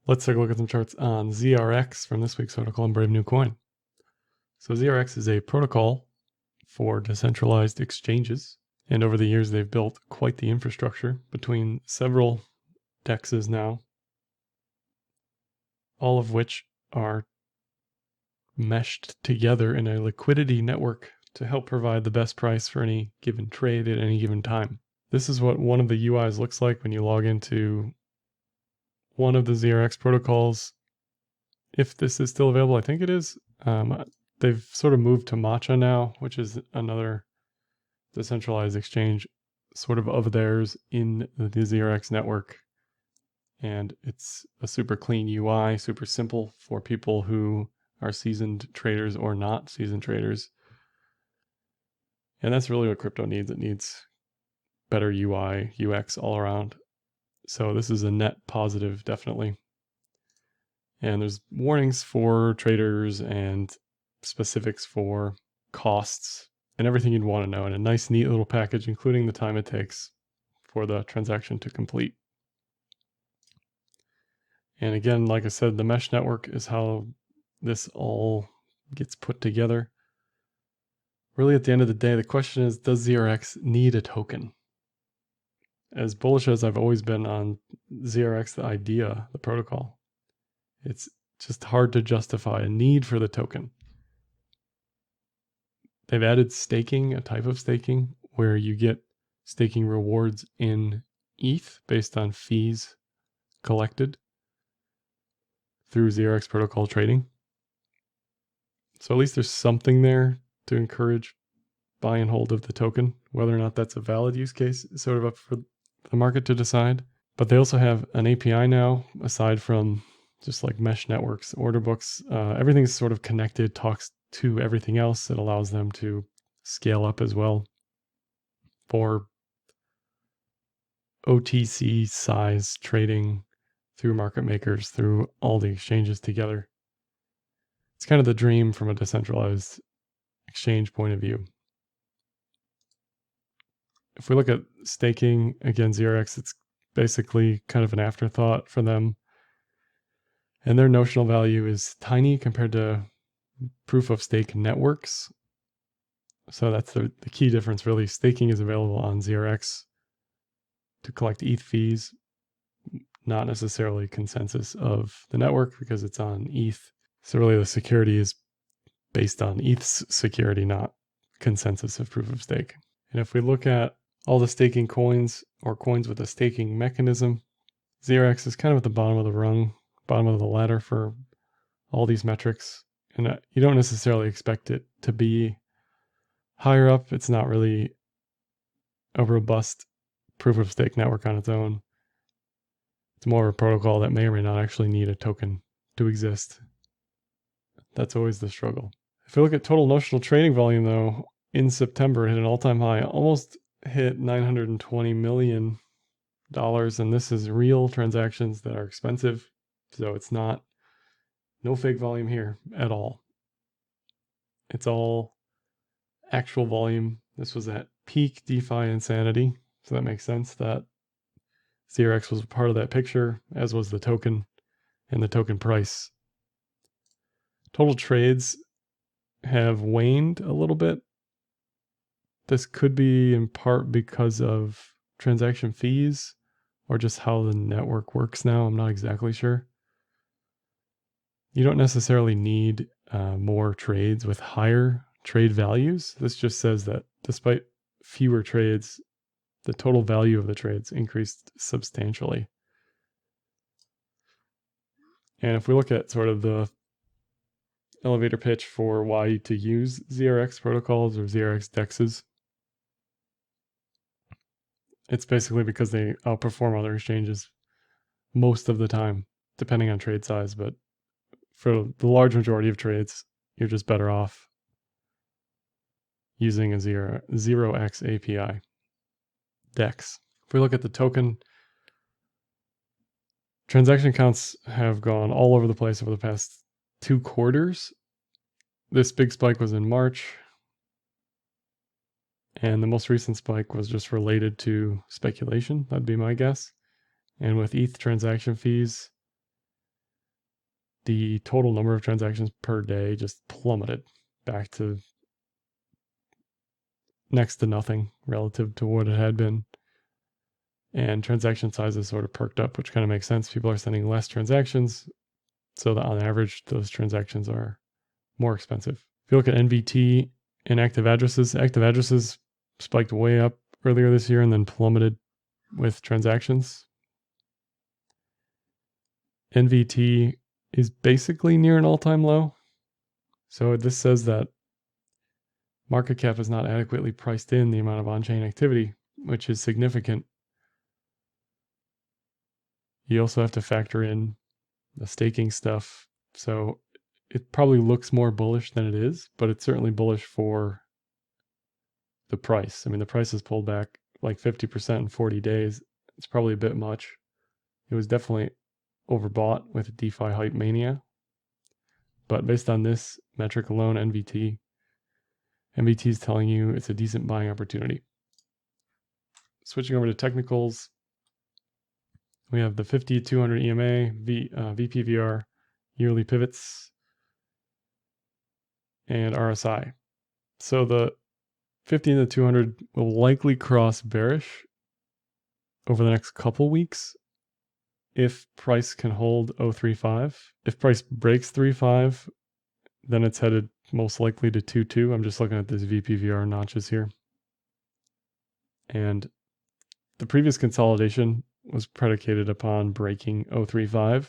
Let's take a look at some charts on ZRX from this week's article on Brave New Coin. So ZRX is a protocol for decentralized exchanges, and over the years they've built quite the infrastructure between several DEXs now, all of which are meshed together in a liquidity network to help provide the best price for any given trade at any given time. This is what one of the UIs looks like when you log into one of the ZRX protocols. If this is still available, I think it is. They've sort of moved to Matcha now, which is another decentralized exchange sort of theirs in the ZRX network. And it's a super clean UI, super simple for people who are seasoned traders or not seasoned traders. And that's really what crypto needs. It needs better UI, UX all around. So this is a net positive, definitely. And there's warnings for traders and specifics for costs and everything you'd want to know in a nice, neat little package, including the time it takes for the transaction to complete. And again, like I said, the mesh network is how this all gets put together. Really, at the end of the day, the question is, does ZRX need a token? As bullish as I've always been on ZRX, the idea, the protocol, it's just hard to justify a need for the token. They've added staking, a type of staking, where you get staking rewards in ETH based on fees collected through ZRX protocol trading. So at least there's something there to encourage buy and hold of the token. Whether or not that's a valid use case is sort of up for the market to decide. But they also have an API now, aside from just like mesh networks, order books. Everything's sort of connected, talks to everything else. It allows them to scale up as well for OTC size trading through market makers, through all the exchanges together. It's kind of the dream from a decentralized exchange point of view. If we look at staking, again, ZRX, it's basically kind of an afterthought for them. And their notional value is tiny compared to proof of stake networks. So that's the key difference, really. Staking is available on ZRX to collect ETH fees, not necessarily consensus of the network because it's on ETH. So really the security is based on ETH's security, not consensus of proof of stake. And if we look at all the staking coins or coins with a staking mechanism, ZRX is kind of at the bottom of the rung, bottom of the ladder for all these metrics. And you don't necessarily expect it to be higher up. It's not really a robust proof of stake network on its own. It's more of a protocol that may or may not actually need a token to exist. That's always the struggle. If we look at total notional trading volume, though, in September, it hit an all-time high, almost hit $920 million. And this is real transactions that are expensive. So it's not, no fake volume here at all. It's all actual volume. This was at peak DeFi insanity. So that makes sense that ZRX was part of that picture, as was the token and the token price. Total trades have waned a little bit. This could be in part because of transaction fees or just how the network works now. I'm not exactly sure. You don't necessarily need more trades with higher trade values. This just says that despite fewer trades, the total value of the trades increased substantially. And if we look at sort of the elevator pitch for why to use ZRX protocols or ZRX DEXs, it's basically because they outperform other exchanges most of the time, depending on trade size. But for the large majority of trades, you're just better off using a ZeroX API DEX. If we look at the token, transaction counts have gone all over the place over the past 2 quarters. This big spike was in March, and the most recent spike was just related to speculation. That'd be my guess. And with ETH transaction fees the total number of transactions per day just plummeted back to next to nothing relative to what it had been. And transaction sizes sort of perked up, which kind of makes sense. People are sending less transactions, so that on average, those transactions are more expensive. If you look at NVT and active addresses spiked way up earlier this year and then plummeted with transactions. NVT is basically near an all-time low. So this says that market cap is not adequately priced in the amount of on-chain activity, which is significant. You also have to factor in the staking stuff. So it probably looks more bullish than it is, but it's certainly bullish for the price. I mean, the price has pulled back like 50% in 40 days. It's probably a bit much. It was definitely overbought with DeFi hype mania. But based on this metric alone, NVT is telling you it's a decent buying opportunity. Switching over to technicals, we have the 50, 200 EMA, VPVR, yearly pivots, and RSI. So the 50 and the 200 will likely cross bearish over the next couple weeks if price can hold 0.35. If price breaks 3.5, then it's headed most likely to 2.2. I'm just looking at this VPVR notches here. And the previous consolidation was predicated upon breaking 0.35.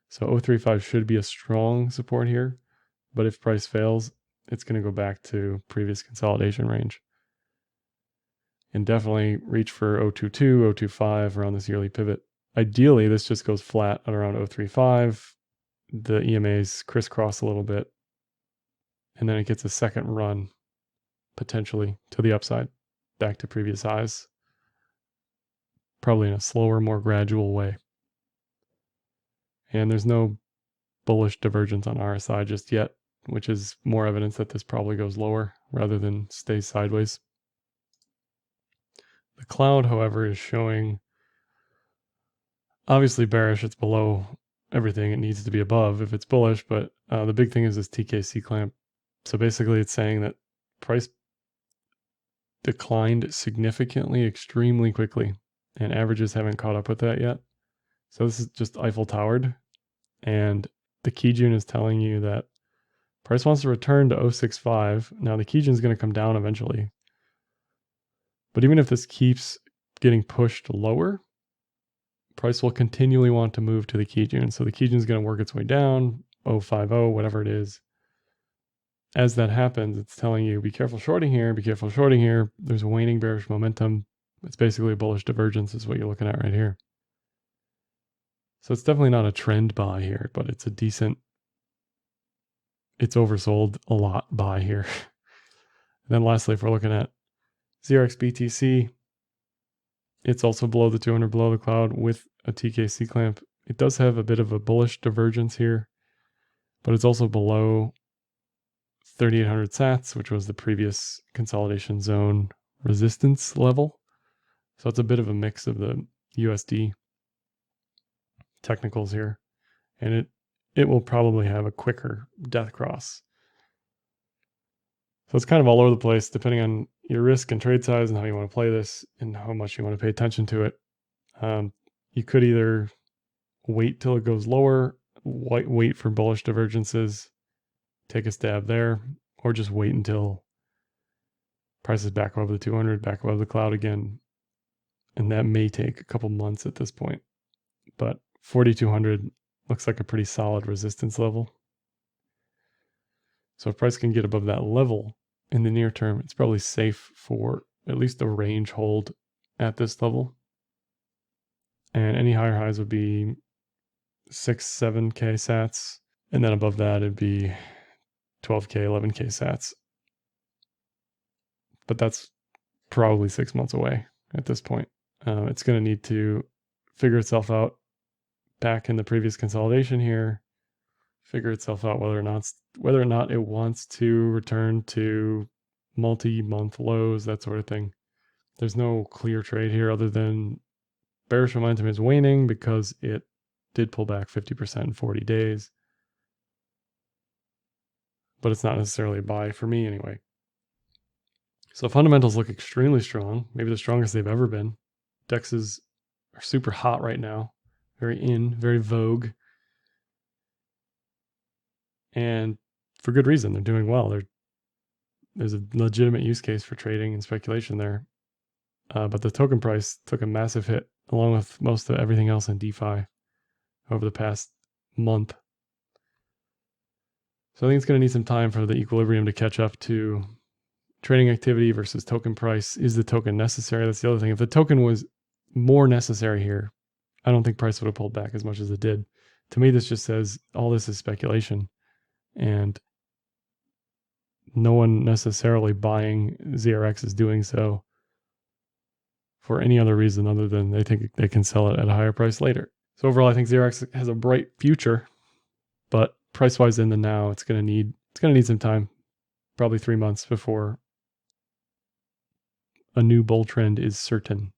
So 0.35 should be a strong support here. But if price fails, it's going to go back to previous consolidation range. And definitely reach for 0.22, 0.25 around this yearly pivot. Ideally, this just goes flat at around 0.35. The EMAs crisscross a little bit. And then it gets a second run, potentially, to the upside, back to previous highs. Probably in a slower, more gradual way. And there's no bullish divergence on RSI just yet, which is more evidence that this probably goes lower rather than stays sideways. The cloud, however, is showing obviously bearish. It's below everything it needs to be above if it's bullish, but the big thing is this TKC clamp. So basically it's saying that price declined significantly, extremely quickly, and averages haven't caught up with that yet. So this is just Eiffel Towered, and the Kijun is telling you that price wants to return to 0.65. Now the Kijun is going to come down eventually. But even if this keeps getting pushed lower, price will continually want to move to the Kijun. So the Kijun is going to work its way down, 0.50, whatever it is. As that happens, it's telling you, be careful shorting here, be careful shorting here. There's waning bearish momentum. It's basically a bullish divergence is what you're looking at right here. So it's definitely not a trend buy here, but it's a decent, it's oversold a lot buy here. And then lastly, if we're looking at ZRX BTC, it's also below the 200, below the cloud with a TKC clamp. It does have a bit of a bullish divergence here, but it's also below 3,800 sats, which was the previous consolidation zone resistance level. So it's a bit of a mix of the USD technicals here, and it will probably have a quicker death cross. So it's kind of all over the place depending on your risk and trade size and how you want to play this and how much you want to pay attention to it. You could either wait till it goes lower, wait for bullish divergences, take a stab there, or just wait until price is back above the 200, back above the cloud again. And that may take a couple months at this point. But 4,200 looks like a pretty solid resistance level. So if price can get above that level in the near term, it's probably safe for at least a range hold at this level. And any higher highs would be 6, 7K sats. And then above that, it'd be 12K, 11K sats. But that's probably 6 months away at this point. It's going to need to figure itself out back in the previous consolidation here, figure itself out whether or not it wants to return to multi-month lows, that sort of thing. There's no clear trade here other than bearish momentum is waning because it did pull back 50% in 40 days. but it's not necessarily a buy for me anyway. So fundamentals look extremely strong, maybe the strongest they've ever been. DEXs are super hot right now, very vogue. And for good reason, they're doing well. There's a legitimate use case for trading and speculation there. But the token price took a massive hit, along with most of everything else in DeFi over the past month. So I think it's going to need some time for the equilibrium to catch up to trading activity versus token price. Is the token necessary? That's the other thing. If the token was more necessary here, I don't think price would have pulled back as much as it did. To me, this just says all this is speculation, and no one necessarily buying ZRX is doing so for any other reason other than they think they can sell it at a higher price later. So overall, I think ZRX has a bright future, but price-wise in the now, it's going to need some time, probably 3 months before a new bull trend is certain.